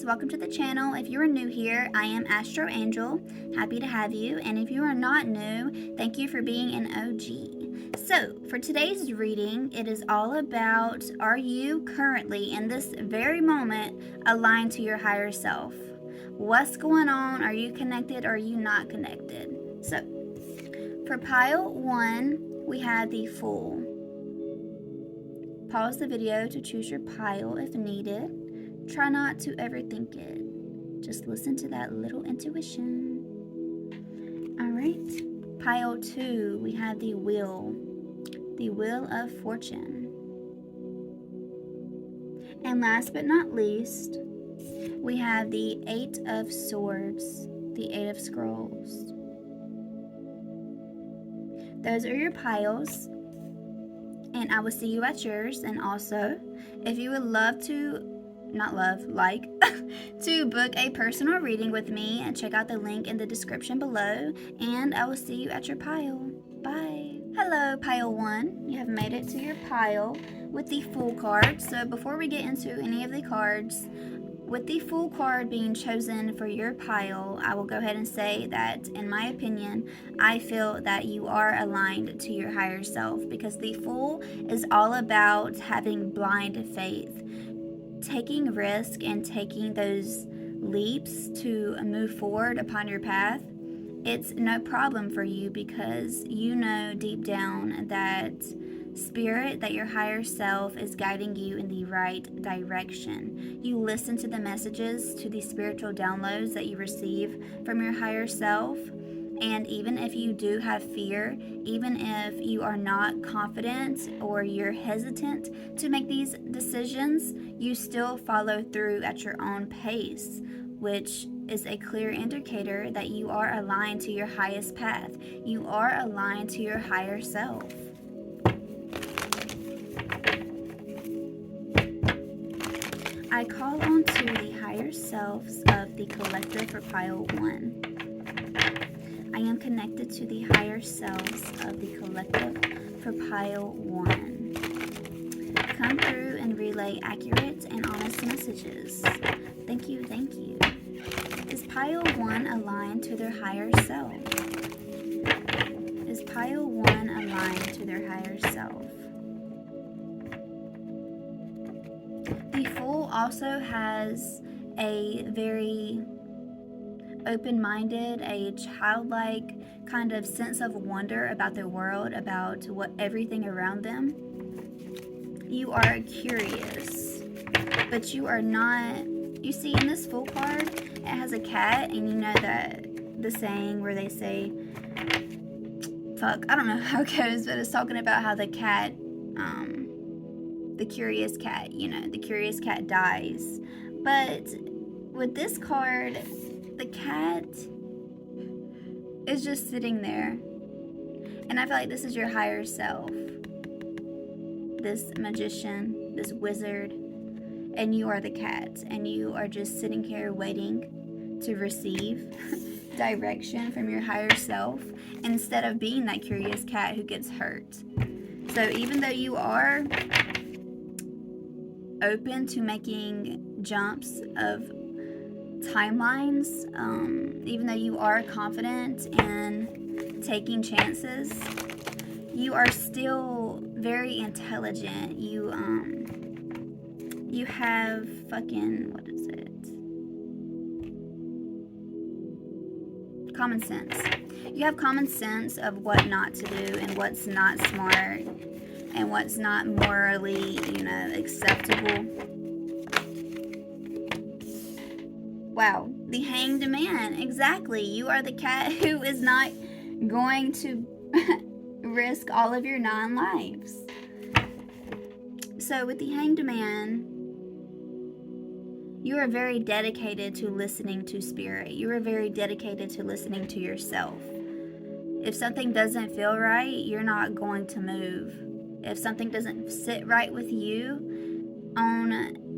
guys, welcome to the channel. If you are new here, I am Astro Angel. Happy to have you. And if you are not new, thank you for being an OG. So, for today's reading, it is all about, are you currently, in this very moment, aligned to your higher self? What's going on? Are you connected or are you not connected? So, for pile 1, we have the Fool. Pause the video to choose your pile if needed. Try not to overthink it. Just listen to that little intuition. Alright. Pile 2, we have the Wheel. The Wheel of Fortune. And last but not least, we have the 8 of Swords. The 8 of Scrolls. Those are your piles. And I will see you at yours. And also, if you would love to, to book a personal reading with me, and check out the link in the description below. And I will see you at your pile. Bye. Hello, pile 1. You have made it to your pile with the Fool card. So before we get into any of the cards, with the Fool card being chosen for your pile, I will go ahead and say that, in my opinion, I feel that you are aligned to your higher self, because the Fool is all about having blind faith, taking risk and taking those leaps to move forward upon your path. It's no problem for you, because you know deep down that Spirit, that your higher self is guiding you in the right direction. You listen to the messages, to the spiritual downloads that you receive from your higher self. And even if you do have fear, even if you are not confident or you're hesitant to make these decisions, you still follow through at your own pace, which is a clear indicator that you are aligned to your highest path. You are aligned to your higher self. I call on to the higher selves of the collective for pile 1. I am connected to the higher selves of the collective for pile 1. Come through and relay accurate and honest messages. Thank you, thank you. Is pile 1 aligned to their higher self? Is pile 1 aligned to their higher self? The Fool also has a very open-minded, a childlike kind of sense of wonder about the world, about everything around them. You are curious, but you are not. You see, in this Fool card, it has a cat, and you know that the saying where they say, I don't know how it goes, but it's talking about how the cat, the curious cat, the curious cat dies. But with this card, the cat is just sitting there. And I feel like this is your higher self. This magician, this wizard, and you are the cat. And you are just sitting here waiting to receive direction from your higher self, instead of being that curious cat who gets hurt. So even though you are open to making jumps of timelines, even though you are confident in taking chances, you are still very intelligent. You have common sense. You have common sense of what not to do and what's not smart and what's not morally, acceptable. Wow, the Hanged Man, exactly. You are the cat who is not going to risk all of your 9 lives. So with the Hanged Man, you are very dedicated to listening to Spirit. You are very dedicated to listening to yourself. If something doesn't feel right, you're not going to move. If something doesn't sit right with you on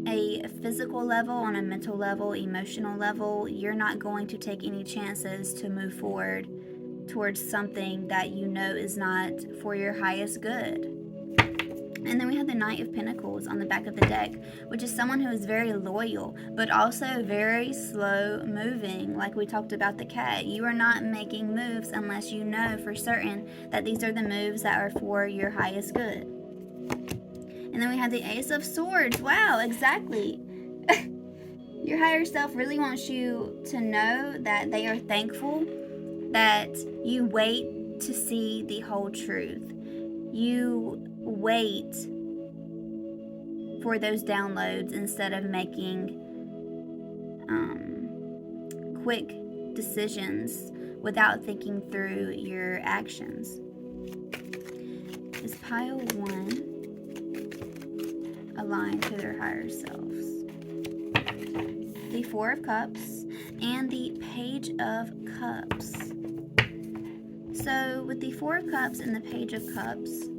a physical level, on a mental level, emotional level, you're not going to take any chances to move forward towards something that you know is not for your highest good. And then we have the Knight of Pentacles on the back of the deck, which is someone who is very loyal, but also very slow moving. Like we talked about the cat. You are not making moves unless you know for certain that these are the moves that are for your highest good. And then we have the Ace of Swords. Wow, exactly. Your higher self really wants you to know that they are thankful that you wait to see the whole truth. You wait for those downloads instead of making quick decisions without thinking through your actions. Is pile 1 aligned to their higher selves? The Four of Cups and the Page of Cups. So with the Four of Cups and the Page of Cups,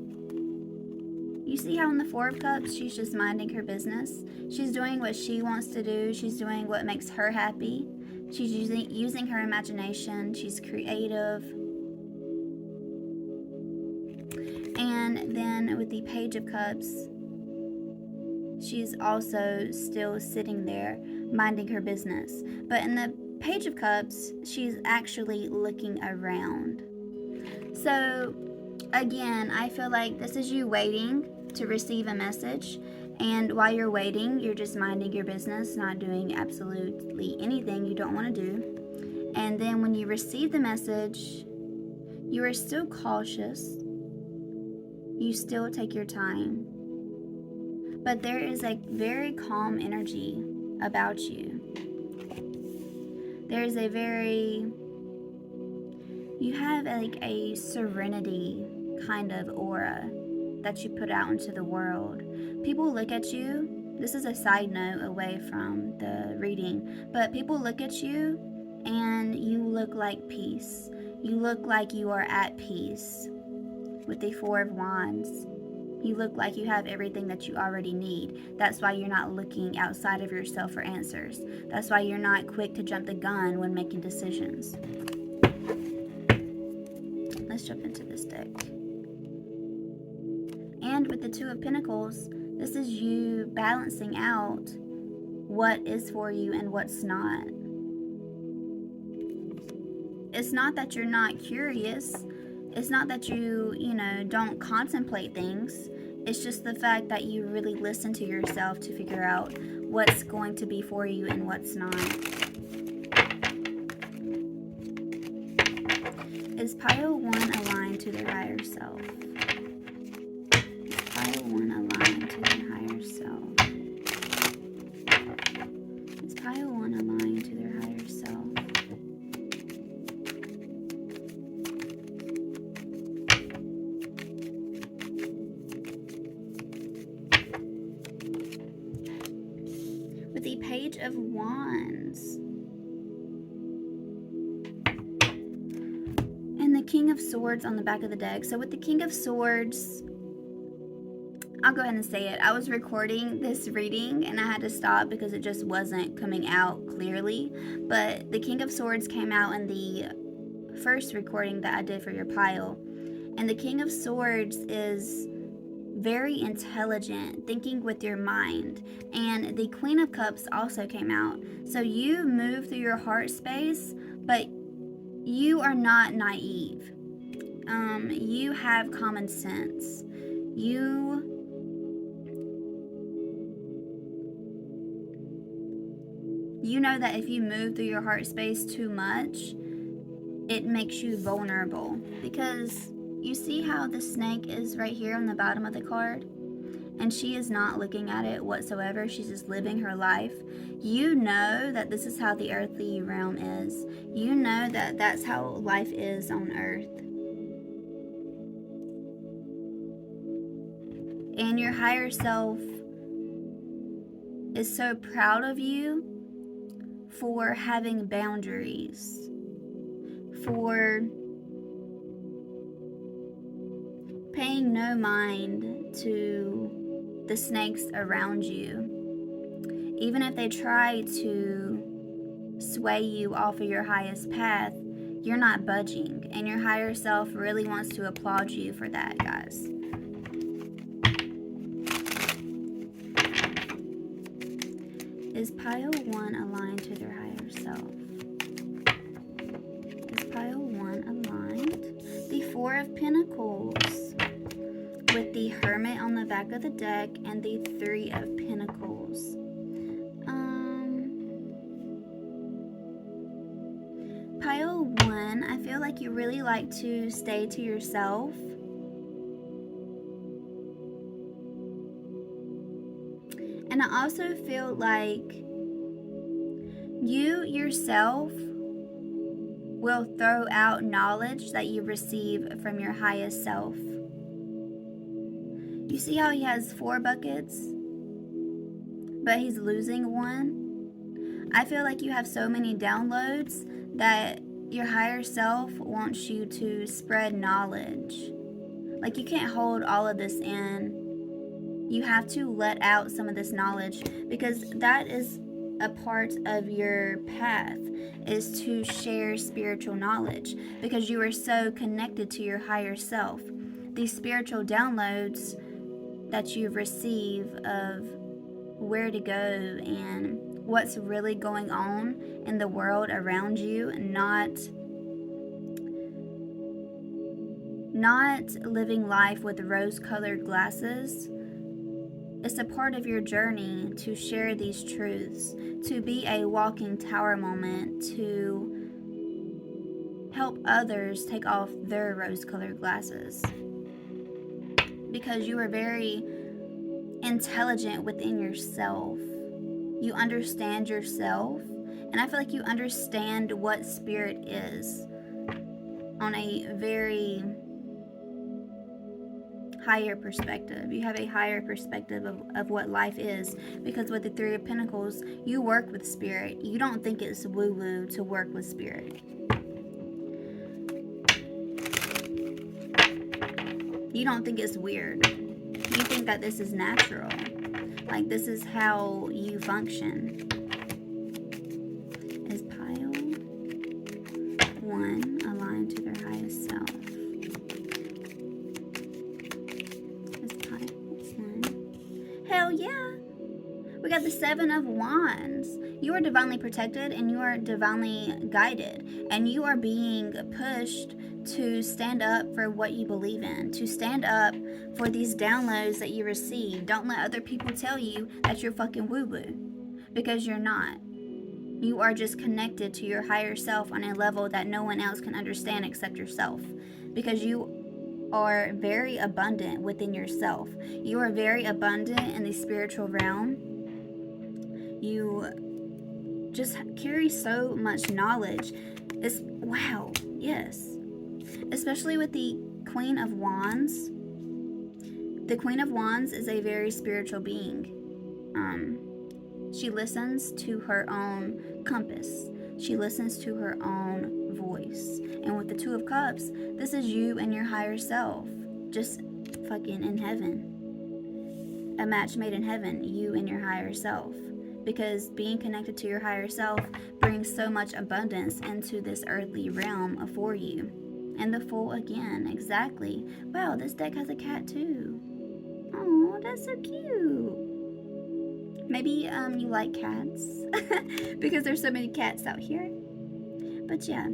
you see how in the Four of Cups, she's just minding her business. She's doing what she wants to do. She's doing what makes her happy. She's using her imagination. She's creative. And then with the Page of Cups, she's also still sitting there minding her business. But in the Page of Cups, she's actually looking around. So again, I feel like this is you waiting to receive a message, and while you're waiting, you're just minding your business, not doing absolutely anything you don't want to do. And then when you receive the message, you are still cautious. You still take your time. But there is a very calm energy about you. There is a very, you have like a serenity kind of aura that you put out into the world. People look at you. This is a side note away from the reading, but people look at you and you look like peace. You look like you are at peace. With the Four of Wands, you look like you have everything that you already need. That's why you're not looking outside of yourself for answers. That's why you're not quick to jump the gun when making decisions. Let's jump into this deck. And with the Two of Pentacles, this is you balancing out what is for you and what's not. It's not that you're not curious. It's not that you don't contemplate things. It's just the fact that you really listen to yourself to figure out what's going to be for you and what's not. Is pile 1 aligned to their higher self? Is pile 1 aligned to their higher self? Is pile 1 aligned to their higher self? With the Page of Wands. The King of Swords on the back of the deck. So with the King of Swords, I'll go ahead and say it. I was recording this reading and I had to stop because it just wasn't coming out clearly. But the King of Swords came out in the first recording that I did for your pile. And the King of Swords is very intelligent, thinking with your mind. And the Queen of Cups also came out. So you move through your heart space, but you are not naive. You have common sense. You know that if you move through your heart space too much, it makes you vulnerable. Because you see how the snake is right here on the bottom of the card? And she is not looking at it whatsoever. She's just living her life. You know that this is how the earthly realm is. You know that that's how life is on earth. And your higher self is so proud of you for having boundaries, for paying no mind to the snakes around you. Even if they try to sway you off of your highest path, you're not budging. And your higher self really wants to applaud you for that, guys. Is pile 1 aligned to their higher self? Is pile 1 aligned? The 4 of Pentacles with the Hermit on the back of the deck and the 3 of Pentacles. Pile 1, I feel like you really like to stay to yourself. And I also feel like you yourself will throw out knowledge that you receive from your highest self. You see how he has 4 buckets, but he's losing 1? I feel like you have so many downloads that your higher self wants you to spread knowledge. Like, you can't hold all of this in. You have to let out some of this knowledge, because that is a part of your path, is to share spiritual knowledge, because you are so connected to your higher self. These spiritual downloads that you receive of where to go and what's really going on in the world around you, not living life with rose-colored glasses. It's a part of your journey to share these truths, to be a walking tower moment, to help others take off their rose-colored glasses. Because you are very intelligent within yourself. You understand yourself, and I feel like you understand what spirit is on a very higher perspective. You have a higher perspective of what life is, because with the 3 of Pentacles, you work with spirit. You don't think it's woo-woo to work with spirit. You don't think it's weird. You think that this is natural. Like, this is how you function. Is pile 1 aligned to their highest self? Hell yeah. We got the 7 of Wands. You are divinely protected and you are divinely guided. And you are being pushed to stand up for what you believe in. To stand up for these downloads that you receive. Don't let other people tell you that you're fucking woo-woo. Because you're not. You are just connected to your higher self on a level that no one else can understand except yourself. Because you are very abundant within yourself. You are very abundant in the spiritual realm. You just carry so much knowledge. It's wow, yes. Especially with the Queen of Wands. The Queen of Wands is a very spiritual being. She listens to her own compass. She listens to her own voice. And with the 2 of Cups, this is you and your higher self. Just fucking in heaven. A match made in heaven, you and your higher self. Because being connected to your higher self brings so much abundance into this earthly realm for you. And the Fool again, exactly. Wow, this deck has a cat too. Oh, that's so cute. Maybe you like cats because there's so many cats out here. But yeah,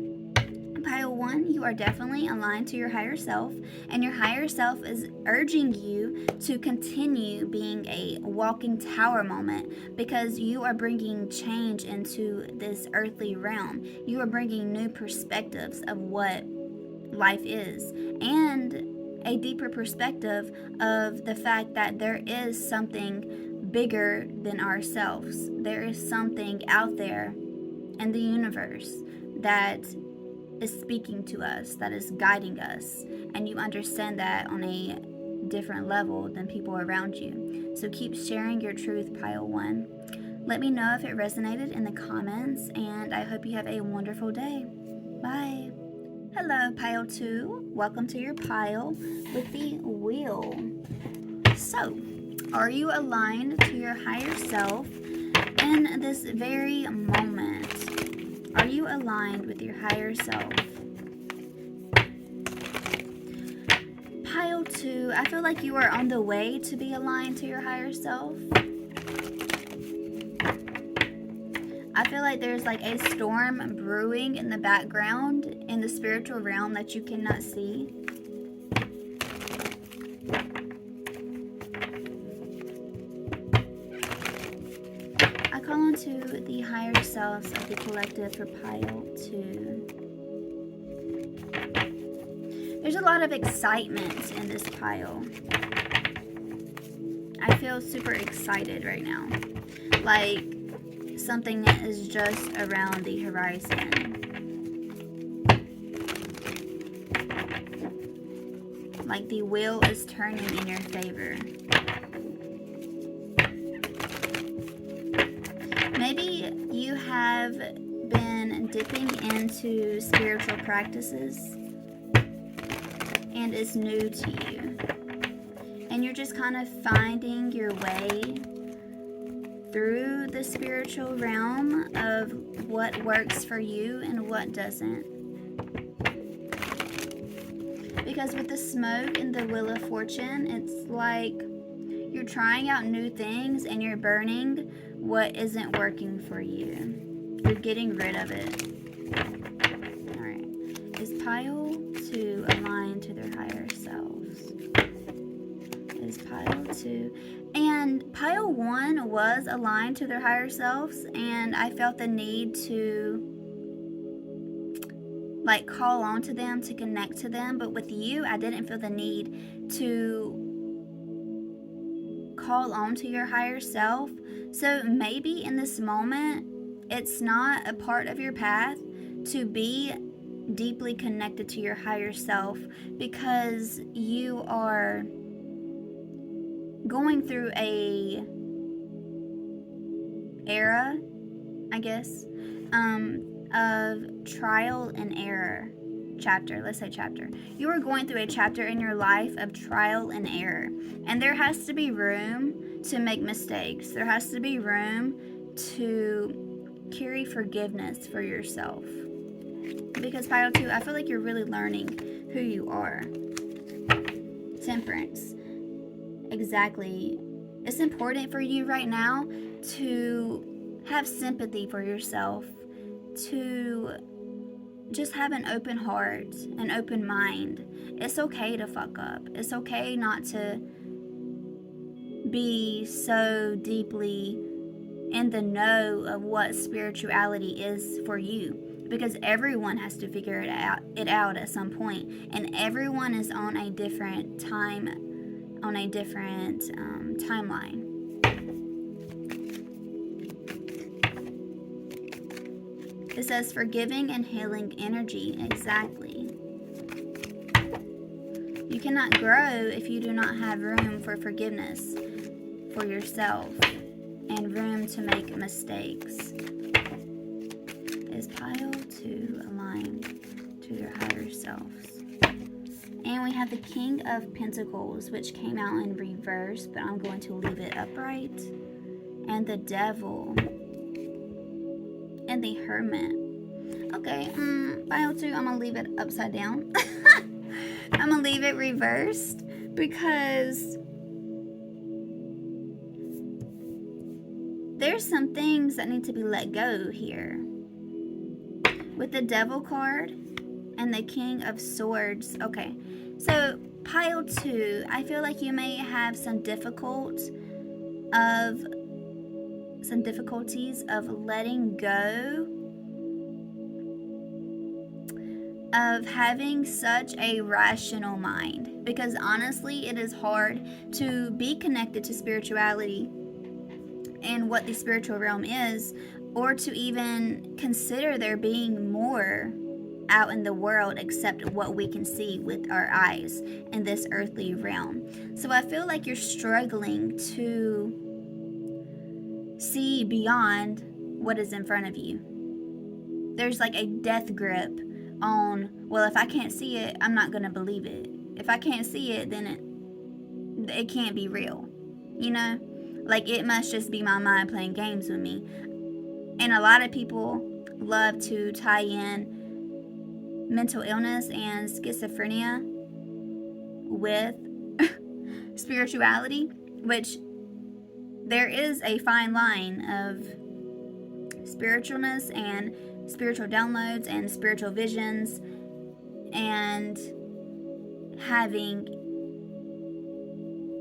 pile 1, you are definitely aligned to your higher self, and your higher self is urging you to continue being a walking tower moment, because you are bringing change into this earthly realm. You are bringing new perspectives of what life is, and a deeper perspective of the fact that there is something bigger than ourselves. There is something out there in the universe that is speaking to us, that is guiding us, and you understand that on a different level than people around you. So keep sharing your truth, pile 1. Let me know if it resonated in the comments, and I hope you have a wonderful day. Bye. Hello, pile 2. Welcome to your pile with the Wheel. So, are you aligned to your higher self in this very moment? Are you aligned with your higher self? Pile 2, I feel like you are on the way to be aligned to your higher self. I feel like there's like a storm brewing in the background in the spiritual realm that you cannot see. I call on to the higher selves of the collective for pile 2. There's a lot of excitement in this pile. I feel super excited right now. Like something that is just around the horizon. Like the wheel is turning in your favor. Maybe you have been dipping into spiritual practices and it's new to you. And you're just kind of finding your way through the spiritual realm of what works for you and what doesn't. Because with the smoke and the Wheel of Fortune, it's like you're trying out new things and you're burning what isn't working for you. You're getting rid of it. Alright. Is pile 2 aligned to their higher selves? Is pile 2. And pile 1 was aligned to their higher selves, and I felt the need to like call on to them, to connect to them. But with you, I didn't feel the need to call on to your higher self. So maybe in this moment, it's not a part of your path to be deeply connected to your higher self, because you are going through a era, I guess, of trial and error. Chapter, let's say chapter. You are going through a chapter in your life of trial and error, and there has to be room to make mistakes. There has to be room to carry forgiveness for yourself, because pile 2, I feel like you're really learning who you are. Temperance. Exactly. It's important for you right now to have sympathy for yourself, to just have an open heart, an open mind. It's okay to fuck up. It's okay not to be so deeply in the know of what spirituality is for you, because everyone has to figure it out at some point, and everyone is on a different timeline. It says forgiving and healing energy. Exactly. You cannot grow if you do not have room for forgiveness for yourself and room to make mistakes. Is pile 2 aligned to their higher selves? And we have the King of Pentacles, which came out in reverse, but I'm going to leave it upright. And the Devil. And the Hermit. Okay, pile 2, I'm going to leave it upside down. I'm going to leave it reversed because there's some things that need to be let go here. With the Devil card and the King of Swords. Okay, so pile 2, I feel like you may have some difficulties of letting go of having such a rational mind, because honestly it is hard to be connected to spirituality and what the spiritual realm is, or to even consider there being more out in the world except what we can see with our eyes in this earthly realm. So I feel like you're struggling to see beyond what is in front of you. There's like a death grip on, well, if I can't see it, I'm not going to believe it. If I can't see it, then it can't be real. You know? Like, it must just be my mind playing games with me. And a lot of people love to tie in mental illness and schizophrenia with spirituality, which there is a fine line of spiritualness and spiritual downloads and spiritual visions, and having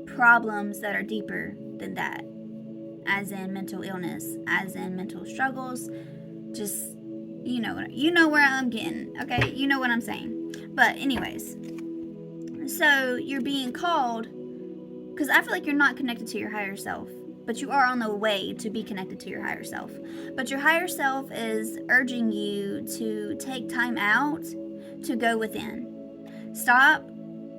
problems that are deeper than that, as in mental illness, as in mental struggles. Just, you know where I'm getting, okay? You know what I'm saying. But anyways, so you're being called, because I feel like you're not connected to your higher self, but you are on the way to be connected to your higher self. But your higher self is urging you to take time out to go within. Stop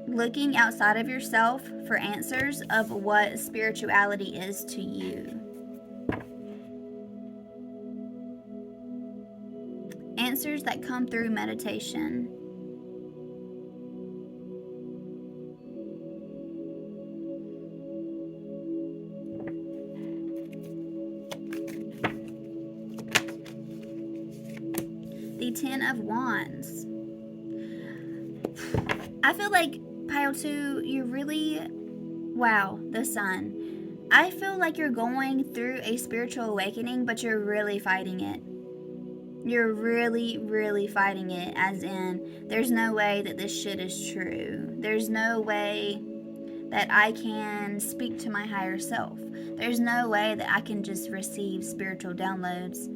looking outside of yourself for answers of what spirituality is to you. Answers that come through meditation. The Ten of Wands. I feel like, Pile 2, you're really, wow, the Sun. I feel like you're going through a spiritual awakening, but you're really fighting it. You're really, really fighting it, as in, there's no way that this shit is true. There's no way that I can speak to my higher self. There's no way that I can just receive spiritual downloads.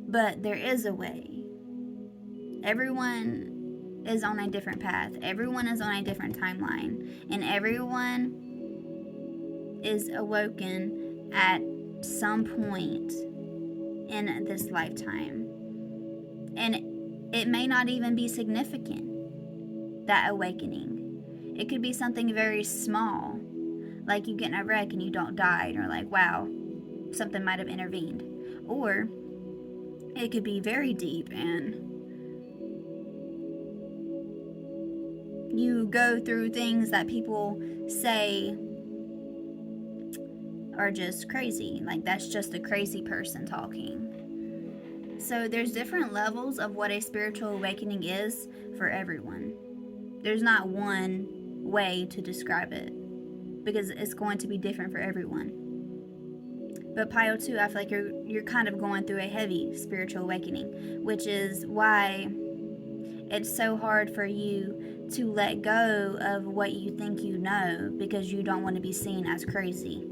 But there is a way. Everyone is on a different path. Everyone is on a different timeline. And everyone is awoken at some point in this lifetime. And it may not even be significant, that awakening. It could be something very small, like you get in a wreck and you don't die, and you're like, wow, something might have intervened. Or it could be very deep and you go through things that people say are just crazy. Like, that's just a crazy person talking. So there's different levels of what a spiritual awakening is for everyone. There's not one way to describe it, because it's going to be different for everyone. But Pile 2, I feel like you're kind of going through a heavy spiritual awakening, which is why it's so hard for you to let go of what you think you know, because you don't want to be seen as crazy.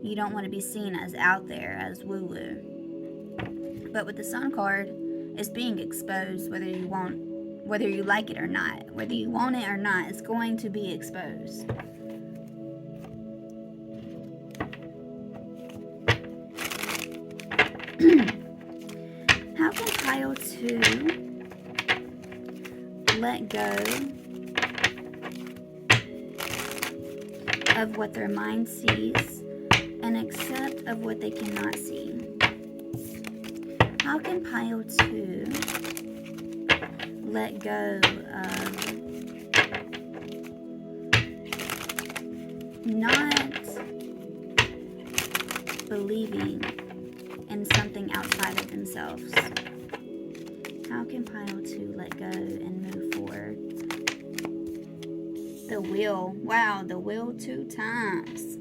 You don't want to be seen as out there, as woo-woo. But with the Sun card, it's being exposed whether you like it or not. Whether you want it or not, it's going to be exposed. How can Pile 2 let go of what their mind sees and accept of what they cannot see? How can Pile 2 let go of not believing in something outside of themselves? How can Pile 2 let go and move forward? The Wheel. Wow, the Wheel 2 times.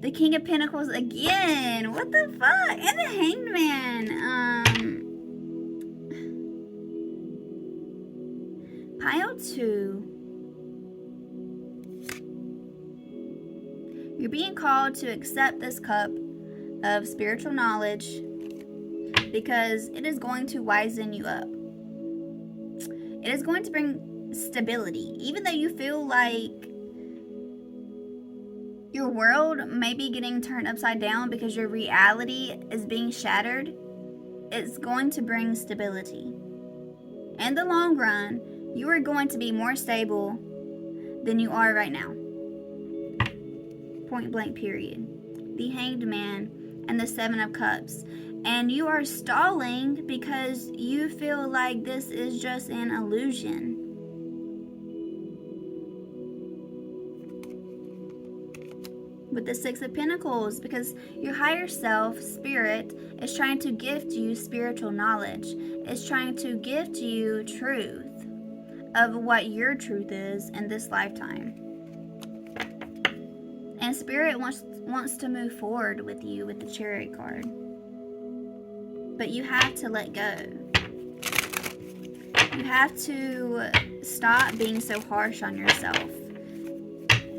The King of Pentacles again. What the fuck? And the Hanged Man. Pile 2. You're being called to accept this cup of spiritual knowledge, because it is going to wisen you up. It is going to bring stability. Even though you feel like your world may be getting turned upside down because your reality is being shattered, it's going to bring stability. In the long run, you are going to be more stable than you are right now. Point blank period. The Hanged Man and the Seven of Cups. And you are stalling because you feel like this is just an illusion. With the Six of Pentacles, because your higher self, spirit, is trying to gift you spiritual knowledge. It's trying to gift you truth of what your truth is in this lifetime. And Spirit wants to move forward with you with the Chariot card. But you have to let go. You have to stop being so harsh on yourself.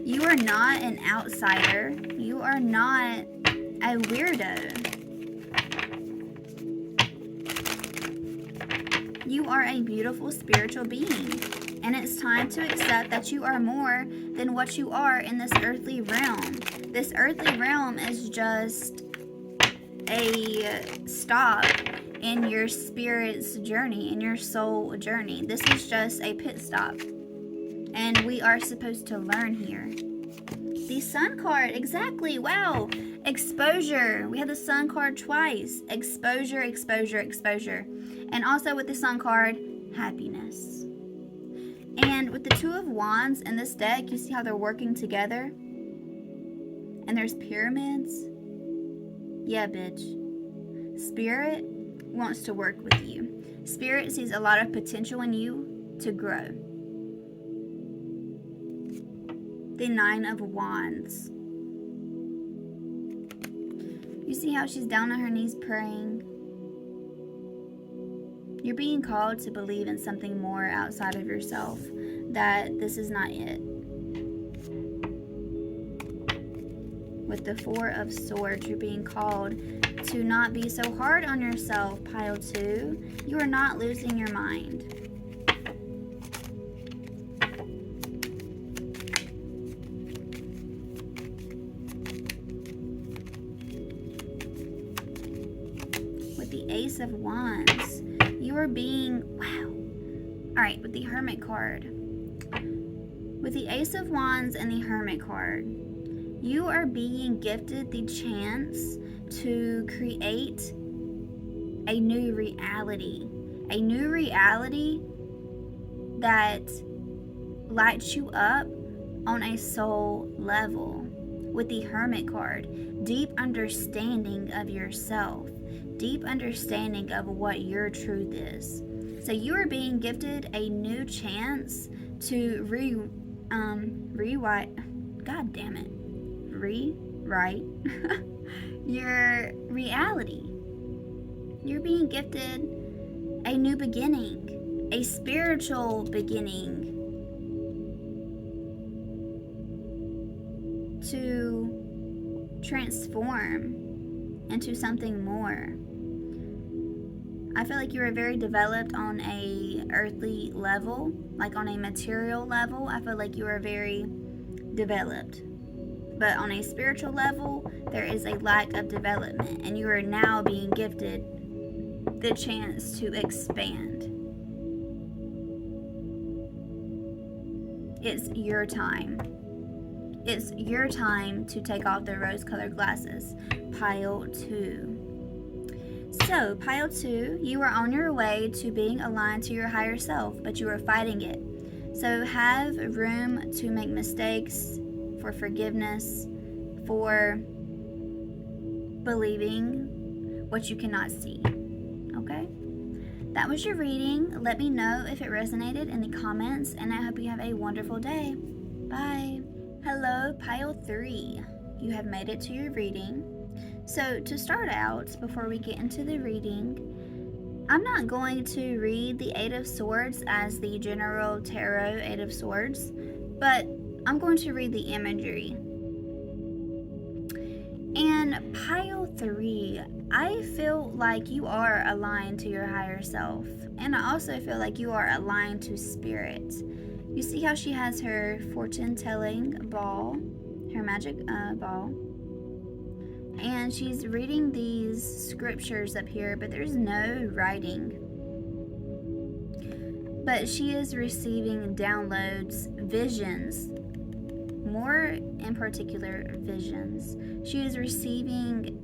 You are not an outsider. You are not a weirdo. You are a beautiful spiritual being. And it's time to accept that you are more than what you are in this earthly realm. This earthly realm is just a stop in your spirit's journey, in your soul journey. This is just a pit stop. And we are supposed to learn here. The Sun card, exactly, wow. Exposure, we have the Sun card twice. Exposure, exposure, exposure. And also with the Sun card, happiness. And with the Two of Wands in this deck, you see how they're working together? And there's pyramids. Yeah, bitch. Spirit wants to work with you. Spirit sees a lot of potential in you to grow. The Nine of Wands. You see how she's down on her knees praying? You're being called to believe in something more outside of yourself, that this is not it. With the Four of Swords, you're being called to not be so hard on yourself, Pile 2. You are not losing your mind. With the Ace of Wands, you are being, wow. All right, with the Hermit card. With the Ace of Wands and the Hermit card, you are being gifted the chance to create a new reality. A new reality that lights you up on a soul level. With the Hermit card, deep understanding of yourself. Deep understanding of what your truth is. So you are being gifted a new chance to rewrite your reality. You're being gifted a new beginning, a spiritual beginning to transform into something more. I feel like you are very developed on a earthly level, like on a material level. I feel like you are very developed. But on a spiritual level, there is a lack of development, and you are now being gifted the chance to expand. It's your time. It's your time to take off the rose-colored glasses. Pile 2. So, Pile 2, you are on your way to being aligned to your higher self, but you are fighting it. So have room to make mistakes, for forgiveness, for believing what you cannot see. Okay? That was your reading. Let me know if it resonated in the comments, and I hope you have a wonderful day. Bye. Hello, Pile 3. You have made it to your reading. So to start out, before we get into the reading, I'm not going to read the Eight of Swords as the general tarot Eight of Swords, but I'm going to read the imagery. And Pile 3, I feel like you are aligned to your higher self, and I also feel like you are aligned to spirit. You see how she has her fortune-telling ball, her magic ball, and she's reading these scriptures up here, but there's no writing. But she is receiving downloads, visions, more in particular visions. She is receiving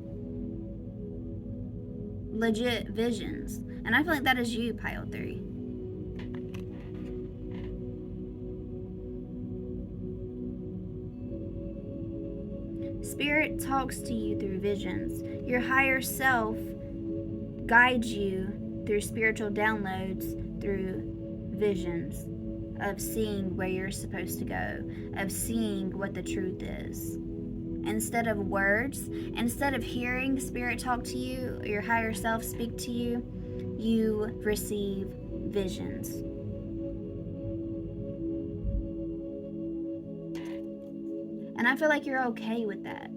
legit visions, and I feel like that is you, Pile 3. Spirit talks to you through visions. Your higher self guides you through spiritual downloads, through visions of seeing where you're supposed to go, of seeing what the truth is. instead of words. Instead of hearing spirit talk to you, your higher self speak to you, you receive visions. And I feel like you're okay with that.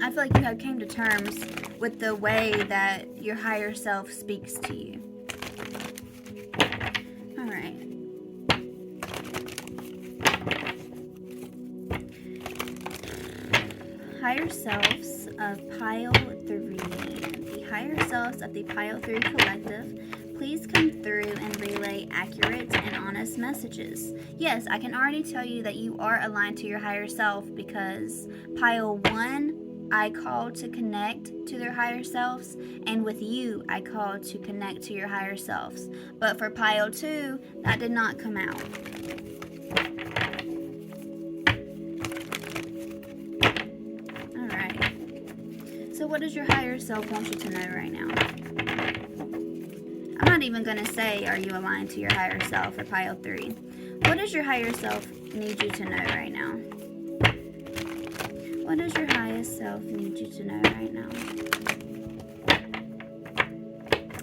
I feel like you have came to terms with the way that your higher self speaks to you. All right. Higher selves of Pile 3. The higher selves of the Pile 3 collective, please come through and relay accurate and honest messages. Yes, I can already tell you that you are aligned to your higher self, because Pile 1, I called to connect to their higher selves, and with you, I called to connect to your higher selves. But for Pile 2, that did not come out. Alright. So what does your higher self want you to know right now? I'm not even going to say, are you aligned to your higher self for Pile 3? What does your higher self need you to know right now? What does your highest self need you to know right now?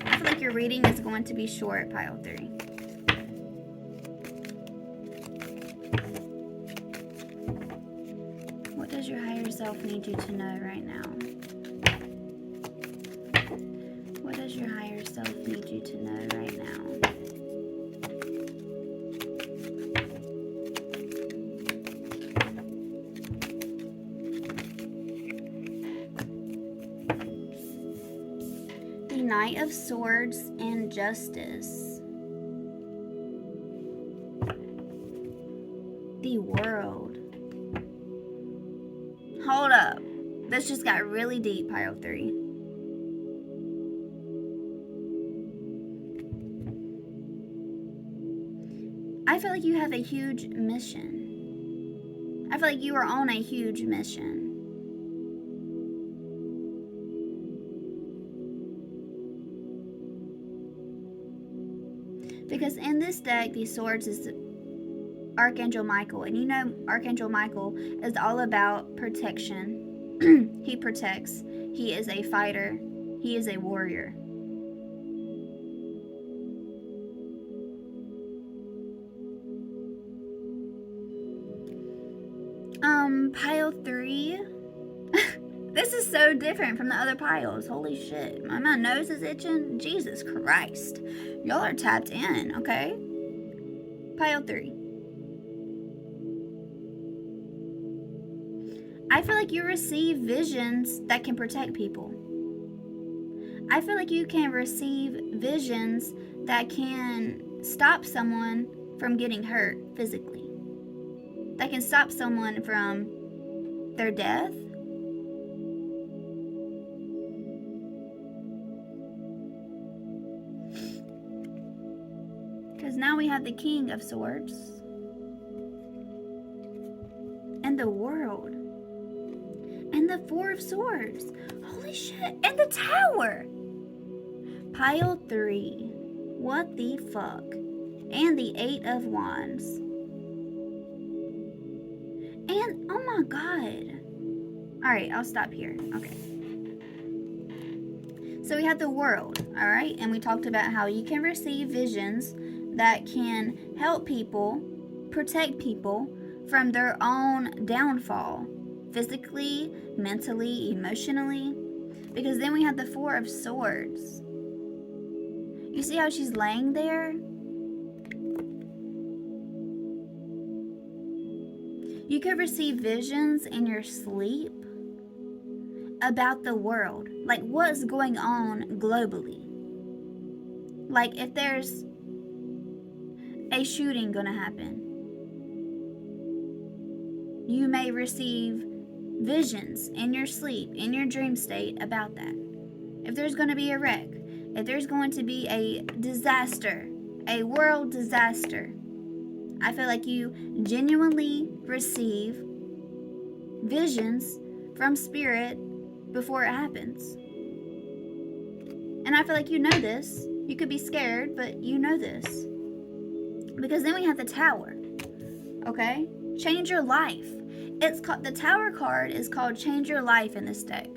I feel like your reading is going to be short, Pile 3. What does your higher self need you to know right now? What does your higher self need you to know right now? Knight of Swords and Justice. The World. Hold up. This just got really deep, Pile 3. I feel like you have a huge mission. I feel like you are on a huge mission. Because in this deck, the swords is Archangel Michael. And you know Archangel Michael is all about protection. He protects. He is a fighter. He is a warrior. Pile 3. This is so different from the other piles. Holy shit. My nose is itching. Jesus Christ. Y'all are tapped in, okay? Pile 3. I feel like you receive visions that can protect people. I feel like you can receive visions that can stop someone from getting hurt physically. That can stop someone from their death. Because now we have the King of Swords and the World and the Four of Swords. Holy shit. And the Tower. Pile 3. What the fuck? And the Eight of Wands. And oh my god. Alright, I'll stop here. Okay. So we have the World, alright? And we talked about how you can receive visions that can help people, protect people from their own downfall, physically, mentally, emotionally. Because then we have the Four of Swords. You see how she's laying there? You could receive visions in your sleep about the world, like what's going on globally. Like if there's a shooting gonna happen, you may receive visions in your sleep, in your dream state about that. If there's gonna be a wreck, if there's going to be a disaster, a world disaster, I feel like you genuinely receive visions from spirit before it happens. And I feel like you know this. You could be scared, but you know this. Because then we have the Tower. Okay? Change your life. It's called, the Tower card is called Change Your Life in this deck.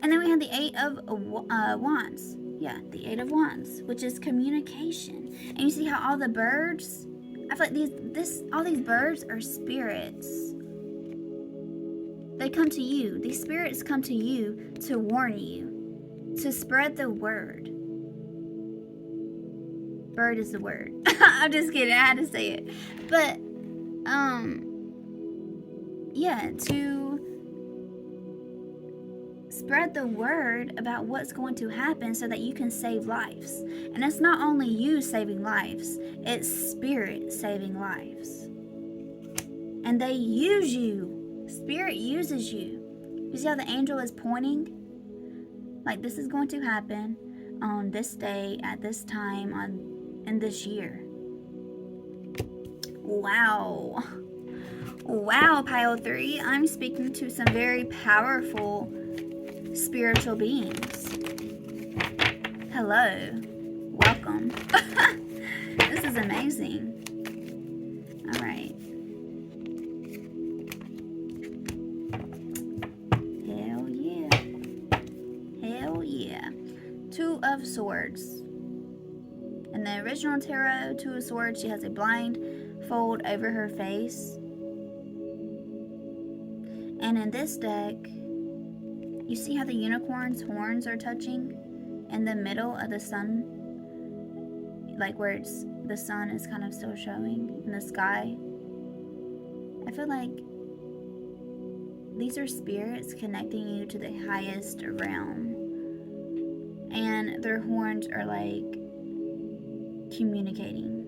And then we have the Eight of Wands. Yeah, the Eight of Wands, which is communication. And you see how all the birds, I feel like all these birds are spirits. They come to you. These spirits come to you to warn you, to spread the word. Bird is the word. I'm just kidding. I had to say it. But, yeah, to spread the word about what's going to happen so that you can save lives. And it's not only you saving lives, it's spirit saving lives. And they use you. Spirit uses you. You see how the angel is pointing? Like, this is going to happen on this day, at this time, in this year. Wow. Wow, Pile 3. I'm speaking to some very powerful spiritual beings. Hello. Welcome. This is amazing. All right. Hell yeah. Hell yeah. Two of Swords. In the original tarot, Two of Swords, she has a blindfold over her face. And in this deck, you see how the unicorn's horns are touching in the middle of the sun? Like where the sun is kind of still showing in the sky. I feel like these are spirits connecting you to the highest realm. And their horns are like communicating.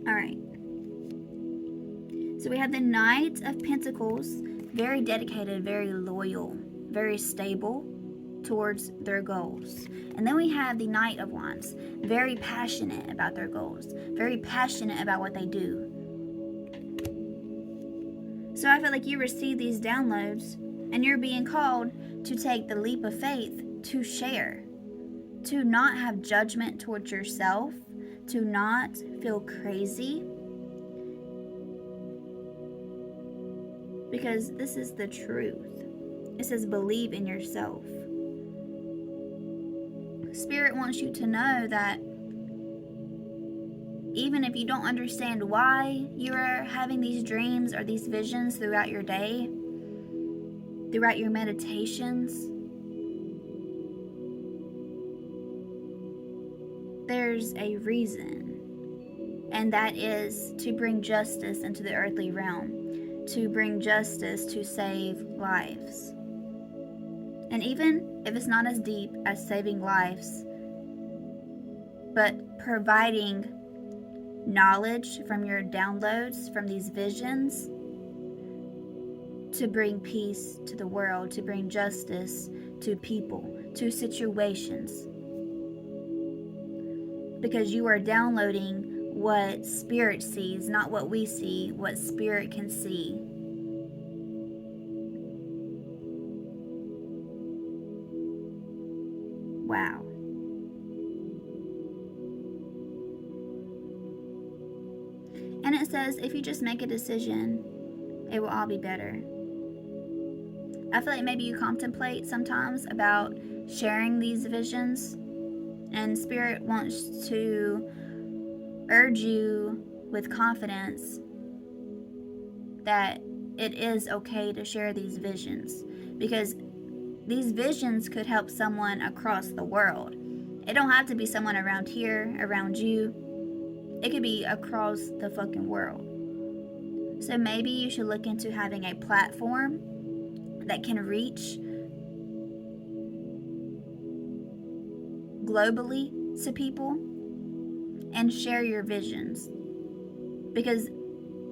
Alright. So we have the Knight of Pentacles, very dedicated, very loyal, very stable towards their goals. And then we have the Knight of Wands, very passionate about their goals, very passionate about what they do. So I feel like you receive these downloads and you're being called to take the leap of faith to share, to not have judgment towards yourself, to not feel crazy. Because this is the truth. It says believe in yourself. Spirit wants you to know that even if you don't understand why you are having these dreams or these visions throughout your day, throughout your meditations, there's a reason. And that is to bring justice into the earthly realm. To bring justice to save lives. And even if it's not as deep as saving lives, but providing knowledge from your downloads, from these visions, to bring peace to the world, to bring justice to people, to situations. Because you are downloading what Spirit sees, not what we see, what Spirit can see. Wow. And it says, if you just make a decision, it will all be better. I feel like maybe you contemplate sometimes about sharing these visions, and Spirit wants to urge you with confidence that it is okay to share these visions, because these visions could help someone across the world. It don't have to be someone around here, around you. It could be across the fucking world. So maybe you should look into having a platform that can reach globally to people and share your visions, because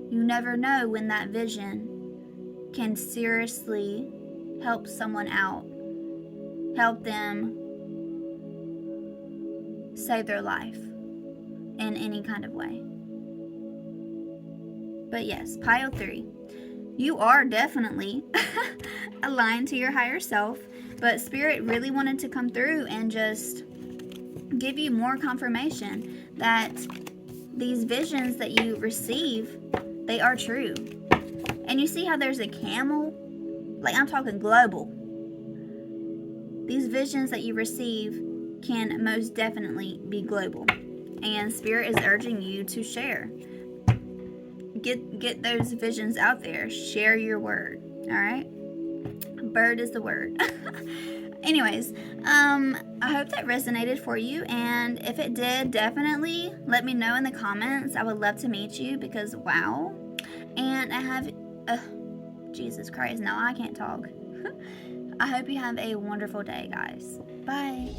you never know when that vision can seriously help someone out, help them save their life in any kind of way. But yes, Pile 3, you are definitely aligned to your higher self, but Spirit really wanted to come through and just give you more confirmation that these visions that you receive, they are true. And you see how there's a camel? Like, I'm talking global. These visions that you receive can most definitely be global. And Spirit is urging you to share. Get those visions out there. Share your word. Alright? Bird is the word. Anyways, I hope that resonated for you, and if it did, definitely let me know in the comments. I would love to meet you, because wow. And I have Jesus Christ, no, I can't talk. I hope you have a wonderful day, guys. Bye.